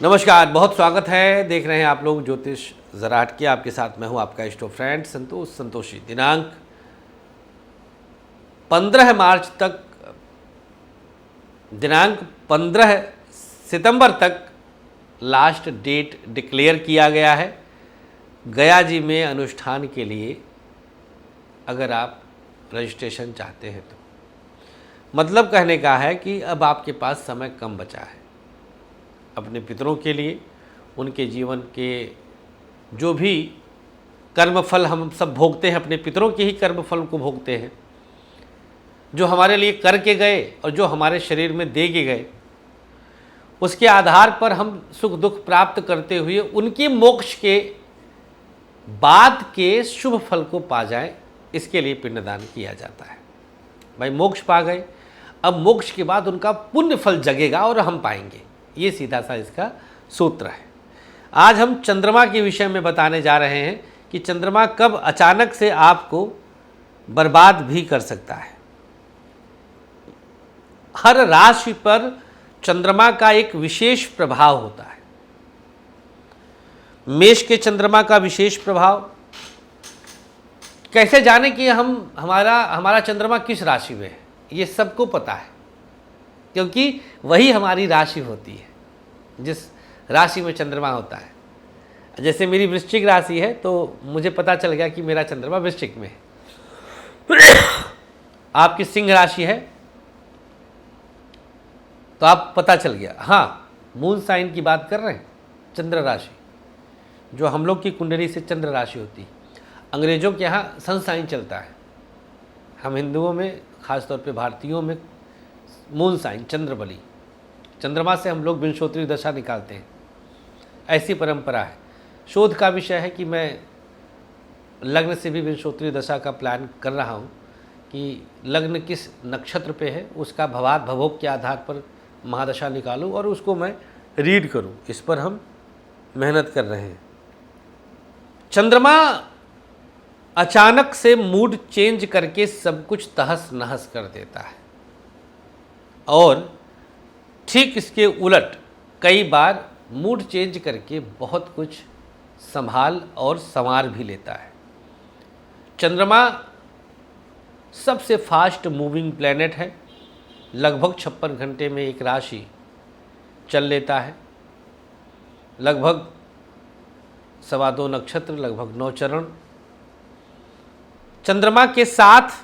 नमस्कार, बहुत स्वागत है। देख रहे हैं आप लोग ज्योतिष जराट की। आपके साथ मैं हूं आपका इष्ट फ्रेंड संतोषी। दिनांक 15 मार्च तक, दिनांक 15 सितंबर तक लास्ट डेट डिक्लेयर किया गया है गया जी में अनुष्ठान के लिए। अगर आप रजिस्ट्रेशन चाहते हैं तो मतलब कहने का है कि अब आपके पास समय कम बचा है अपने पितरों के लिए। उनके जीवन के जो भी कर्मफल हम सब भोगते हैं, अपने पितरों के ही कर्मफल को भोगते हैं, जो हमारे लिए करके गए और जो हमारे शरीर में दे के गए, उसके आधार पर हम सुख दुख प्राप्त करते हुए उनकी मोक्ष के बाद के शुभ फल को पा जाएं, इसके लिए पिंडदान किया जाता है। भाई मोक्ष पा गए, अब मोक्ष के बाद उनका पुण्य फल जगेगा और हम पाएंगे। ये सीधा सा इसका सूत्र है। आज हम चंद्रमा के विषय में बताने जा रहे हैं कि चंद्रमा कब अचानक से आपको बर्बाद भी कर सकता है। हर राशि पर चंद्रमा का एक विशेष प्रभाव होता है। मेष के चंद्रमा का विशेष प्रभाव कैसे जाने कि हमारा चंद्रमा किस राशि में है, ये सबको पता है, क्योंकि वही हमारी राशि होती है जिस राशि में चंद्रमा होता है। जैसे मेरी वृश्चिक राशि है तो मुझे पता चल गया कि मेरा चंद्रमा वृश्चिक में है। आपकी सिंह राशि है तो आप पता चल गया। हाँ, मून साइन की बात कर रहे हैं, चंद्र राशि जो हम लोग की कुंडली से चंद्र राशि होती है। अंग्रेजों के यहाँ सन साइन चलता है, हम हिंदुओं में खासतौर पे भारतीयों में मून साइन चंद्र बली, चंद्रमा से हम लोग विंशोत्तरी दशा निकालते हैं। ऐसी परंपरा है। शोध का विषय है कि मैं लग्न से भी विंशोत्तरी दशा का प्लान कर रहा हूँ कि लग्न किस नक्षत्र पे है, उसका भवात भवोग के आधार पर महादशा निकालूं और उसको मैं रीड करूं। इस पर हम मेहनत कर रहे हैं। चंद्रमा अचानक से मूड चेंज करके सब कुछ तहस नहस कर देता है और ठीक इसके उलट कई बार मूड चेंज करके बहुत कुछ संभाल और संवार भी लेता है। चंद्रमा सबसे फास्ट मूविंग प्लैनेट है। लगभग 56 घंटे में एक राशि चल लेता है। लगभग 2.25 नक्षत्र, लगभग 9 चरण। चंद्रमा के साथ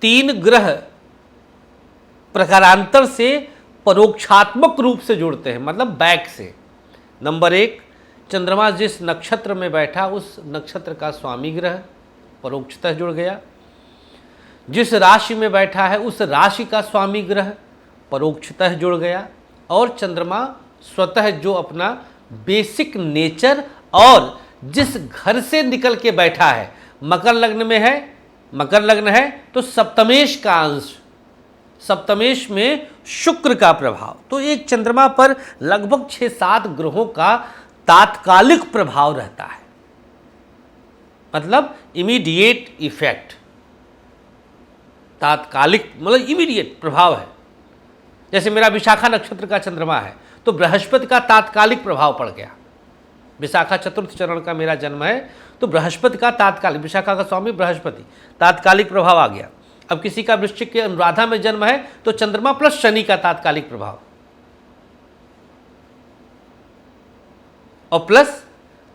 3 ग्रह प्रकारांतर से परोक्षात्मक रूप से जुड़ते हैं, मतलब बैक से। नंबर 1, चंद्रमा जिस नक्षत्र में बैठा उस नक्षत्र का स्वामी ग्रह परोक्षतः जुड़ गया। जिस राशि में बैठा है उस राशि का स्वामी ग्रह परोक्षतः जुड़ गया। और चंद्रमा स्वतः जो अपना बेसिक नेचर और जिस घर से निकल के बैठा है, मकर लग्न में है, मकर लग्न है तो सप्तमेश का अंश, सप्तमेश में शुक्र का प्रभाव। तो एक चंद्रमा पर लगभग 6-7 ग्रहों का तात्कालिक प्रभाव रहता है, मतलब इमीडिएट इफेक्ट। तात्कालिक मतलब इमीडिएट प्रभाव है। जैसे मेरा विशाखा नक्षत्र का चंद्रमा है तो बृहस्पति का तात्कालिक प्रभाव पड़ गया। विशाखा चतुर्थ चरण का मेरा जन्म है तो बृहस्पति का तात्कालिक, विशाखा का स्वामी बृहस्पति, तात्कालिक प्रभाव आ गया। अब किसी का वृश्चिक के अनुराधा में जन्म है तो चंद्रमा प्लस शनि का तात्कालिक प्रभाव, और प्लस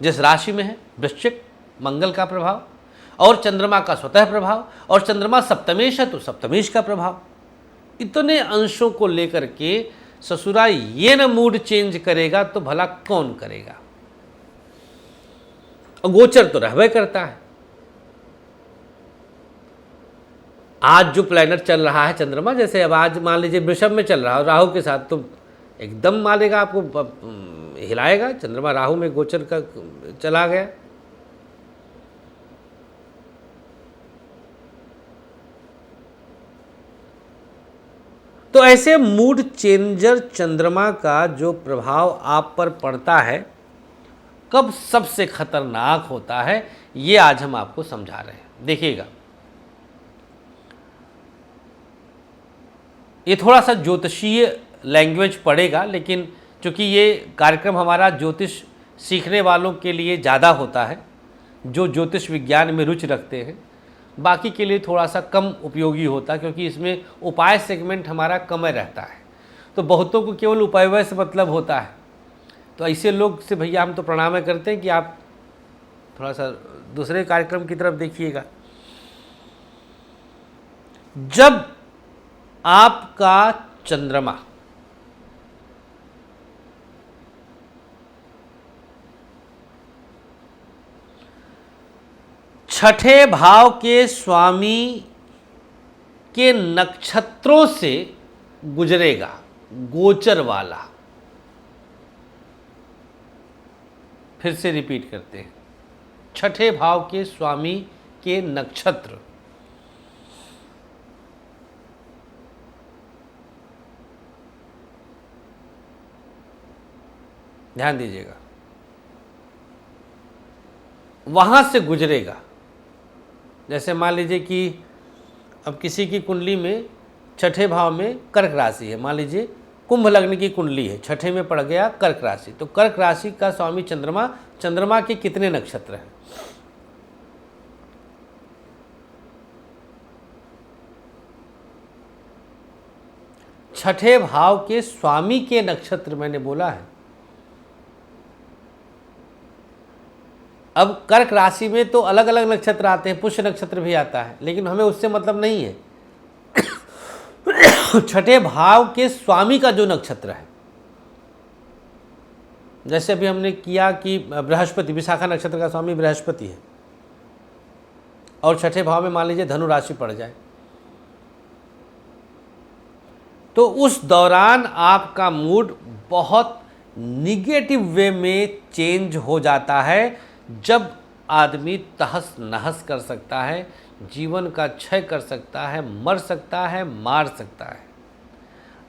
जिस राशि में है वृश्चिक मंगल का प्रभाव, और चंद्रमा का स्वतः प्रभाव, और चंद्रमा सप्तमेश है तो सप्तमेश का प्रभाव। इतने अंशों को लेकर के ससुरा ये न मूड चेंज करेगा तो भला कौन करेगा। गोचर तो रहबे करता है। आज जो प्लैनेट चल रहा है चंद्रमा, जैसे अब आज मान लीजिए वृषभ में चल रहा है राहु के साथ, तो एकदम मारेगा आपको, हिलाएगा। चंद्रमा राहु में गोचर का चला गया। तो ऐसे मूड चेंजर चंद्रमा का जो प्रभाव आप पर पड़ता है, कब सबसे खतरनाक होता है, ये आज हम आपको समझा रहे हैं। देखिएगा, ये थोड़ा सा ज्योतिषीय लैंग्वेज पड़ेगा, लेकिन चूँकि ये कार्यक्रम हमारा ज्योतिष सीखने वालों के लिए ज़्यादा होता है, जो ज्योतिष विज्ञान में रुचि रखते हैं, बाकी के लिए थोड़ा सा कम उपयोगी होता है, क्योंकि इसमें उपाय सेगमेंट हमारा कम रहता है। तो बहुतों को केवल उपाय से मतलब होता है। तो ऐसे लोग से भैया हम तो प्रणाम करते हैं कि आप थोड़ा सा दूसरे कार्यक्रम की तरफ देखिएगा। जब आपका चंद्रमा छठे भाव के स्वामी के नक्षत्रों से गुजरेगा, गोचर वाला, फिर से रिपीट करते हैं, छठे भाव के स्वामी के नक्षत्र ध्यान दीजिएगा, वहां से गुजरेगा। जैसे मान लीजिए कि अब किसी की कुंडली में छठे भाव में कर्क राशि है, मान लीजिए कुंभ लग्न की कुंडली है, छठे में पड़ गया कर्क राशि, तो कर्क राशि का स्वामी चंद्रमा, चंद्रमा के कितने नक्षत्र हैं? छठे भाव के स्वामी के नक्षत्र मैंने बोला है। अब कर्क राशि में तो अलग अलग नक्षत्र आते हैं, पुष्य नक्षत्र भी आता है, लेकिन हमें उससे मतलब नहीं है। छठे भाव के स्वामी का जो नक्षत्र है, जैसे अभी हमने किया कि बृहस्पति, विशाखा नक्षत्र का स्वामी बृहस्पति है, और छठे भाव में मान लीजिए धनु राशि पड़ जाए, तो उस दौरान आपका मूड बहुत निगेटिव वे में चेंज हो जाता है, जब आदमी तहस नहस कर सकता है, जीवन का क्षय कर सकता है, मर सकता है, मार सकता है,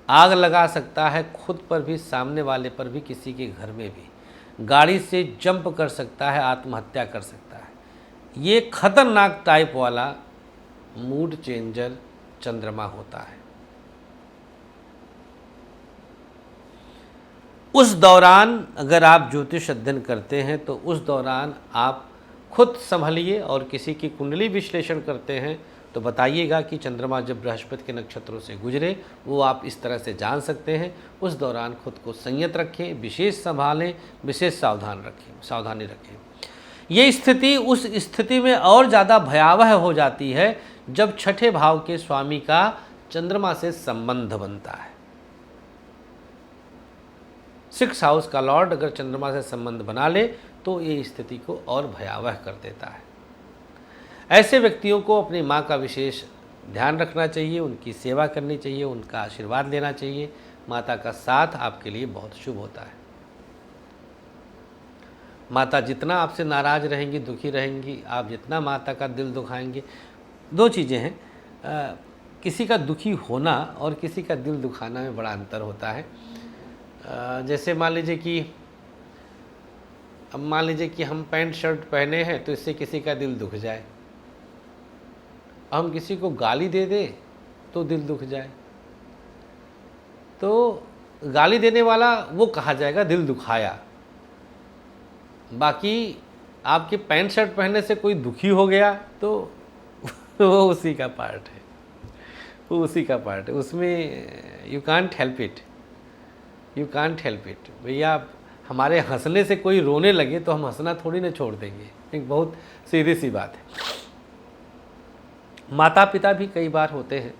आग लगा सकता है, खुद पर भी, सामने वाले पर भी, किसी के घर में भी, गाड़ी से जंप कर सकता है, आत्महत्या कर सकता है। ये खतरनाक टाइप वाला मूड चेंजर चंद्रमा होता है। उस दौरान अगर आप ज्योतिष अध्ययन करते हैं तो उस दौरान आप खुद संभलिए, और किसी की कुंडली विश्लेषण करते हैं तो बताइएगा कि चंद्रमा जब बृहस्पति के नक्षत्रों से गुजरे, वो आप इस तरह से जान सकते हैं। उस दौरान खुद को संयत रखें, विशेष संभालें, विशेष सावधानी रखें। ये स्थिति उस स्थिति में और ज़्यादा भयावह हो जाती है जब छठे भाव के स्वामी का चंद्रमा से संबंध बनता है। 6 हाउस का लॉर्ड अगर चंद्रमा से संबंध बना ले तो ये स्थिति को और भयावह कर देता है। ऐसे व्यक्तियों को अपनी माँ का विशेष ध्यान रखना चाहिए, उनकी सेवा करनी चाहिए, उनका आशीर्वाद लेना चाहिए। माता का साथ आपके लिए बहुत शुभ होता है। माता जितना आपसे नाराज़ रहेंगी, दुखी रहेंगी, आप जितना माता का दिल दुखाएंगे। 2 चीज़ें हैं, किसी का दुखी होना और किसी का दिल दुखाना में बड़ा अंतर होता है। जैसे मान लीजिए कि हम पैंट शर्ट पहने हैं तो इससे किसी का दिल दुख जाए, हम किसी को गाली दे दें तो दिल दुख जाए, तो गाली देने वाला वो कहा जाएगा दिल दुखाया। बाकी आपके पैंट शर्ट पहनने से कोई दुखी हो गया तो वो उसी का पार्ट है, वो उसी का पार्ट है, उसमें you can't help it, you can't help it. भैया हमारे हंसने से कोई रोने लगे तो हम हंसना थोड़ी ना छोड़ देंगे, एक बहुत सीधी सी बात है। माता पिता भी कई बार होते हैं,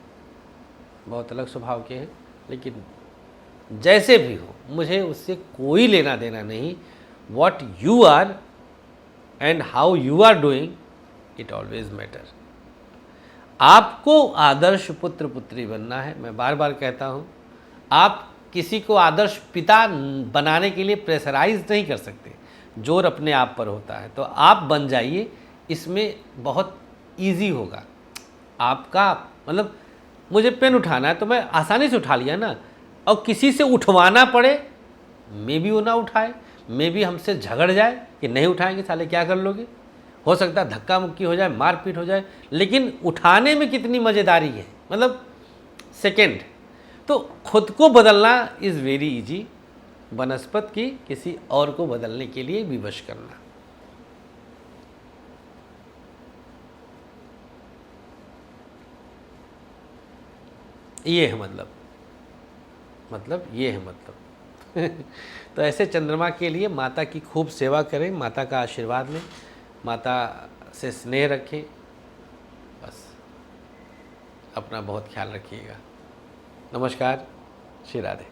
बहुत अलग स्वभाव के हैं, लेकिन जैसे भी हो मुझे उससे कोई लेना देना नहीं। What you are and how you are doing, it always matter. आपको आदर्श पुत्र पुत्री बनना है। मैं बार बार कहता हूँ, आप किसी को आदर्श पिता बनाने के लिए प्रेशराइज नहीं कर सकते, जोर अपने आप पर होता है। तो आप बन जाइए, इसमें बहुत इजी होगा आपका। मतलब मुझे पेन उठाना है तो मैं आसानी से उठा लिया ना, और किसी से उठवाना पड़े मे भी वो ना उठाए, मे भी हमसे झगड़ जाए कि नहीं उठाएंगे, साले क्या कर लोगे, हो सकता है धक्का मुक्की हो जाए, मारपीट हो जाए, लेकिन उठाने में कितनी मज़ेदारी है। मतलब सेकंड तो खुद को बदलना इज़ वेरी इजी, बनस्पत की किसी और को बदलने के लिए विवश करना। ये है मतलब ये है मतलब। तो ऐसे चंद्रमा के लिए माता की खूब सेवा करें, माता का आशीर्वाद लें, माता से स्नेह रखें, बस अपना बहुत ख्याल रखिएगा। नमस्कार, श्री राधे।